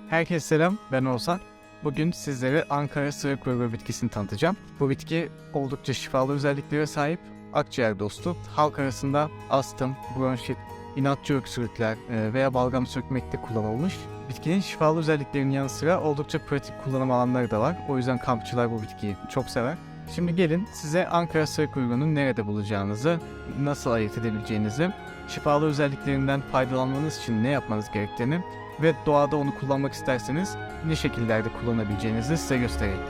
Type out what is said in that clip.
Herkese selam, ben Oğuzhan. Bugün sizlere Ankara sığır böğürü bitkisini tanıtacağım. Bu bitki oldukça şifalı özelliklere sahip, akciğer dostu. Halk arasında astım, bronşit, inatçı öksürükler veya balgam sökmekte kullanılmış. Bitkinin şifalı özelliklerinin yanı sıra oldukça pratik kullanım alanları da var. O yüzden kampçılar bu bitkiyi çok sever. Şimdi gelin size Ankara sığır kuyruğunu nerede bulacağınızı, nasıl ayırt edebileceğinizi, şifalı özelliklerinden faydalanmanız için ne yapmanız gerektiğini ve doğada onu kullanmak isterseniz ne şekillerde kullanabileceğinizi size göstereyim.